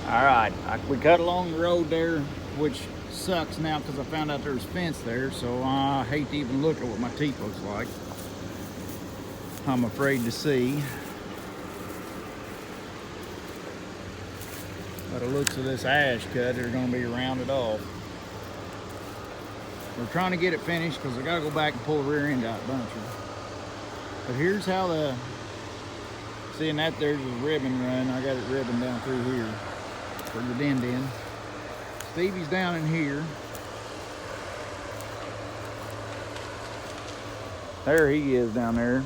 All right, we cut along the road there, which sucks now because I found out there's fence there, so I hate to even look at what my teeth looks like. I'm afraid to see. By the looks of this ash cut, they're going to be rounded off. We're trying to get it finished because I got to go back and pull the rear end out of buncher. But here's how seeing that there's a ribbon run. I got it ribbon down through here for the din. Stevie's down in here. There he is down there.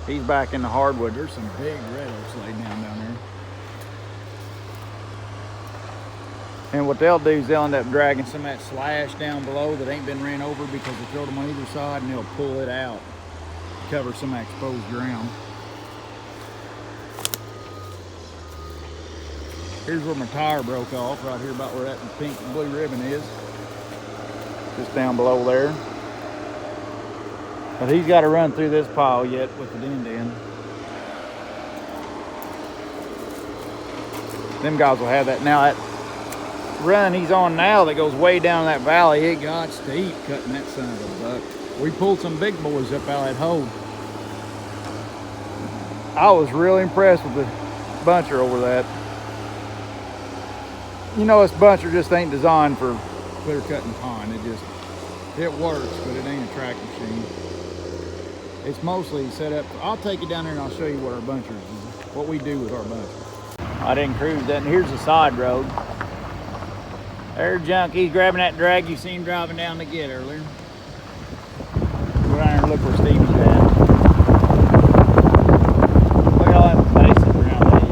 He's back in the hardwood. There's some big red oaks laid down there. And what they'll do is they'll end up dragging some of that slash down below that ain't been ran over because they throw them on either side, and they'll pull it out, cover some of that exposed ground. Here's where my tire broke off, right here about where that pink and blue ribbon is. Just down below there. But he's got to run through this pile yet with the din. Them guys will have that. Now that run he's on now that goes way down that valley, it got steep cutting that son of a buck. We pulled some big boys up out of that hole. I was really impressed with the buncher over that. You know, this buncher just ain't designed for clear cutting pine. It works, but it ain't a track machine. It's mostly set up. I'll take you down there and I'll show you what our buncher is, what we do with our buncher. I didn't cruise that, and here's the side road. There's Junkie grabbing that drag you seen driving down to get earlier. Go down there and look where Stevie's at. Look at all that bases around that.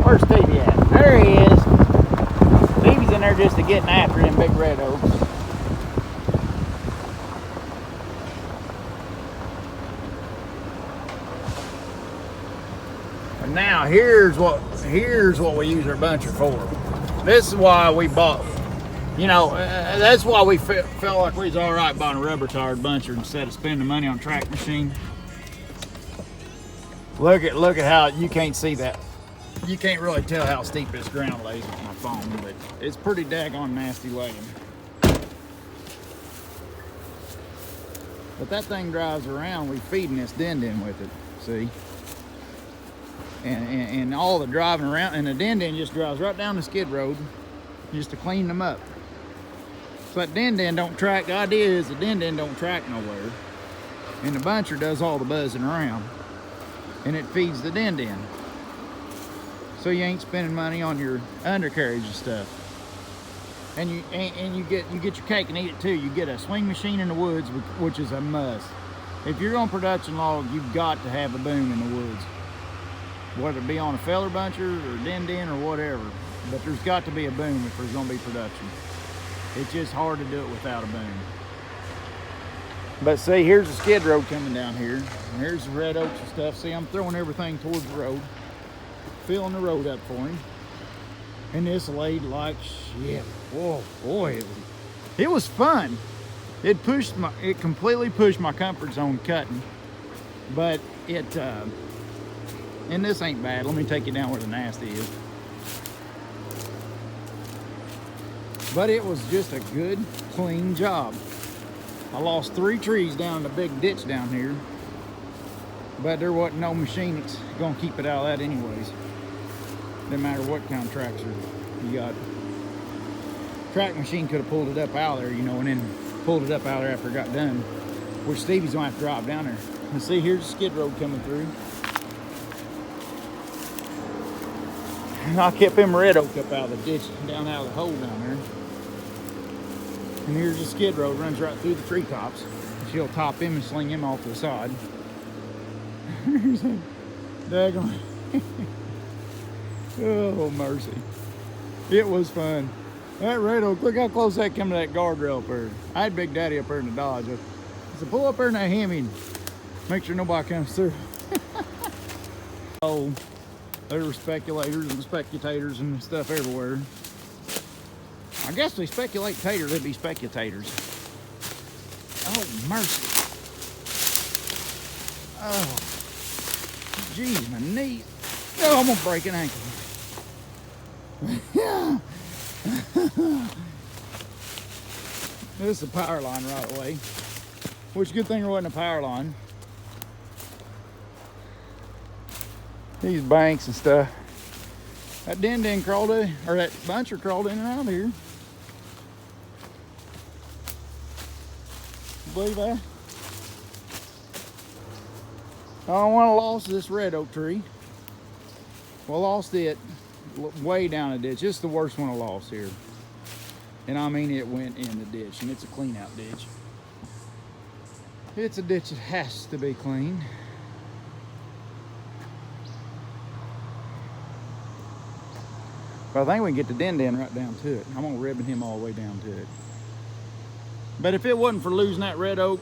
Where's Stevie at? There he is. Stevie's in there just to getting after them big red oaks. And now here's what we use our buncher for. This is why we bought, you know, that's why we felt like we was all right buying a rubber tired buncher instead of spending money on a track machine. Look at how you can't see that. You can't really tell how steep this ground lays with my phone, but it's pretty daggone nasty laying. But that thing drives around, we feeding this din with it, see? And all the driving around, and the din just drives right down the skid road just to clean them up. So that din don't track. The idea is the din don't track nowhere, and the buncher does all the buzzing around, and it feeds the din. So you ain't spending money on your undercarriage and stuff. And you get your cake and eat it too. You get a swing machine in the woods, which is a must. If you're on production log, you've got to have a boom in the woods. Whether it be on a feller buncher or din or whatever, but there's got to be a boom if there's going to be production. It's just hard to do it without a boom. But see, here's the skid road coming down here, and here's the red oaks and stuff. See, I'm throwing everything towards the road, filling the road up for him, and this laid like shit. Whoa, boy, it was fun. It completely pushed my comfort zone cutting, but and this ain't bad. Let me take you down where the nasty is. But it was just a good, clean job. I lost 3 trees down in the big ditch down here, but there wasn't no machine that's gonna keep it out of that anyways. No matter what kind of tractor you got. Track machine could have pulled it up out of there, you know, and then pulled it up out of there after it got done, which Stevie's gonna have to drive down there. And see, here's the skid road coming through. And I kept them red oak up out of the ditch, down out of the hole down there. And here's the skid road, runs right through the treetops. She'll top him and sling him off to the side. Here's a daggone. Oh, mercy. It was fun. That red oak, look how close that come to that guardrail up there. I had Big Daddy up there in the Dodge. I said, pull up there in that Hemi and make sure nobody comes through. Oh. There were speculators and speculators and stuff everywhere. I guess they speculate tater, they'd be speculators. Oh, mercy. Oh, geez, my knee. Oh, I'm gonna break an ankle. This is a power line right away. Which, good thing there wasn't a power line. These banks and stuff. That din crawled in, or that buncher crawled in and out here. You believe that? I don't want to lose this red oak tree. Well, lost it way down the ditch. It's the worst one I lost here. And I mean, it went in the ditch, and it's a clean out ditch. It's a ditch that has to be clean. But I think we can get the din right down to it. I'm gonna ribbon him all the way down to it. But if it wasn't for losing that red oak,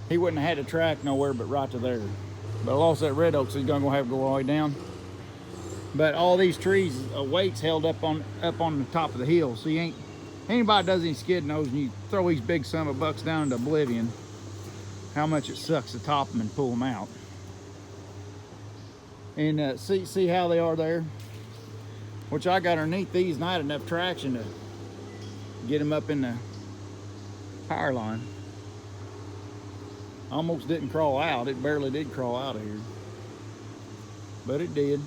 he wouldn't have had a track nowhere but right to there. But I lost that red oak, so he's gonna have to go all the way down. But all these trees, weights held up on the top of the hill. So you ain't, anybody does any skid knows when you throw these big son of a bucks down into oblivion, how much it sucks to top them and pull them out. And see how they are there? Which I got underneath these and I had enough traction to get them up in the power line. Almost didn't crawl out. It barely did crawl out of here. But it did.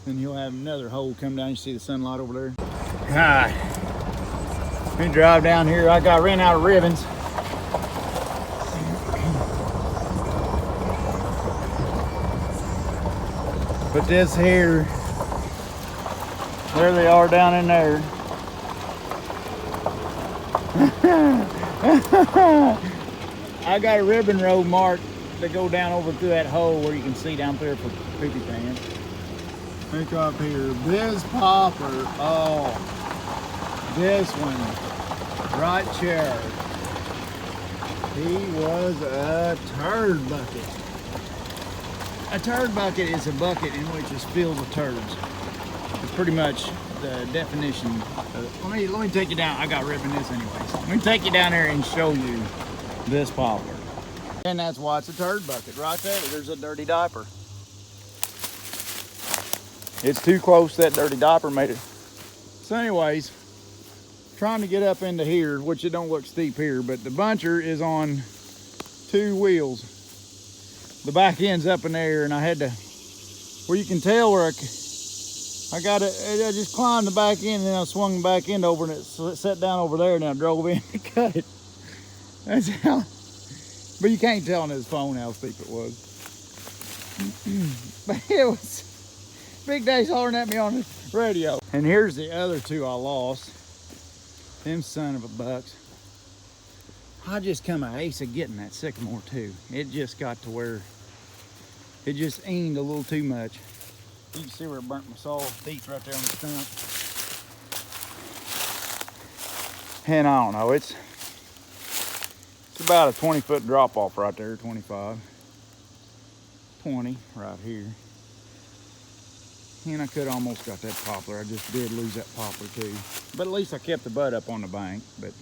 Then you'll have another hole come down. You see the sunlight over there? All right. Let me drive down here. I ran out of ribbons. But this here, there they are down in there. I got a ribbon road marked to go down over through that hole where you can see down there for poopy pants. Look up here, this popper, oh, this one, right chair. He was a turd bucket. A turd bucket is a bucket in which is filled with turds. It's pretty much the definition of, let me take you down. I got ribbon this anyways. Let me take you down there and show you this poplar. And that's why it's a turd bucket. Right there, there's a dirty diaper. It's too close, that dirty diaper made it. So anyways, trying to get up into here, which it don't look steep here, but the buncher is on 2 wheels. The back end's up in there, and I had to, where you can tell where I just climbed the back end, and then I swung the back end over, and it sat down over there, and I drove in to cut it. That's how, but you can't tell on his phone how steep it was. But it was, Big Day's hollering at me on the radio. And here's the other 2 I lost. Them son of a bucks. I just come an ace of getting that sycamore too. It just got to where it just aimed a little too much. You can see where it burnt my saw teeth right there on the stump. And I don't know, it's about a 20-foot drop off right there, 25. 20 right here. And I could almost got that poplar. I just did lose that poplar too. But at least I kept the bud up on the bank. But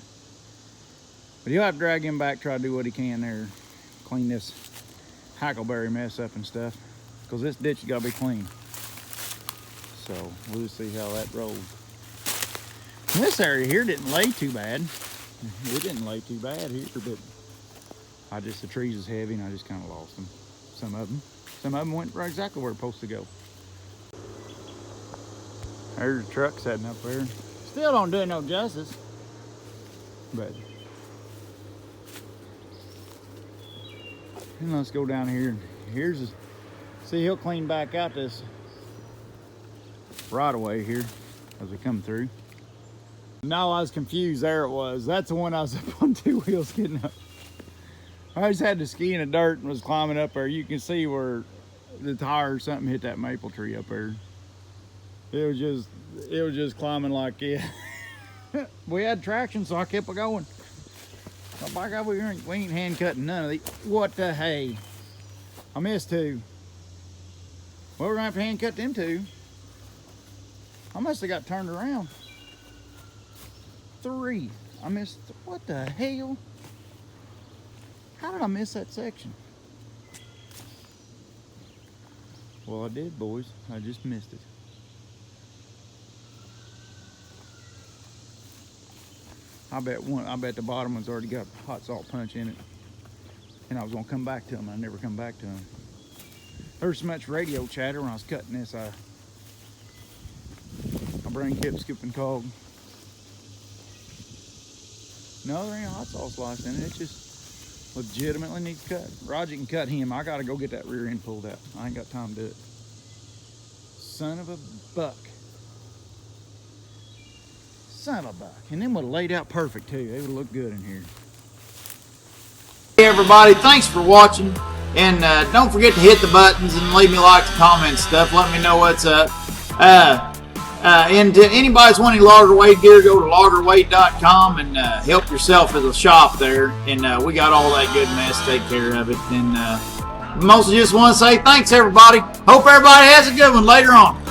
he'll have to drag him back, try to do what he can there. Clean this hackleberry mess up and stuff. Because this ditch has got to be clean. So we'll just see how that rolls. And this area here didn't lay too bad. It didn't lay too bad here, but the trees is heavy and I just kind of lost them. Some of them went right exactly where it's supposed to go. There's a truck sitting up there. Still don't do it no justice. But and let's go down here. Here's see, he'll clean back out this right away here as we come through. No, I was confused. There it was. That's the one I was up on 2 wheels getting up. I just had to ski in the dirt and was climbing up there. You can see where the tire or something hit that maple tree up there. It was just climbing like it. We had traction, so I kept it going. Oh my God, we ain't hand cutting none of these. What the hey? I missed 2. Well, we're gonna have to hand cut them 2. I must have got turned around. 3. I missed. What the hell? How did I miss that section? Well, I did, boys. I just missed it. I bet the bottom one's already got hot salt punch in it. And I was gonna come back to them. I never come back to them. There's so much radio chatter when I was cutting this. My brain kept skipping cog. No, there ain't a hot salt slice in it. It just legitimately needs cut. Roger can cut him. I gotta go get that rear end pulled out. I ain't got time to do it. Son of a buck. Son of a buck. And them would have laid out perfect too. They would have looked good in here. Hey everybody, thanks for watching. And don't forget to hit the buttons and leave me likes, comments, stuff. Let me know what's up. And to anybody's wanting Lauder Wade gear, go to lauderwade.com and help yourself at the shop there. And we got all that good mess. Take care of it. And mostly just want to say thanks, everybody. Hope everybody has a good one later on.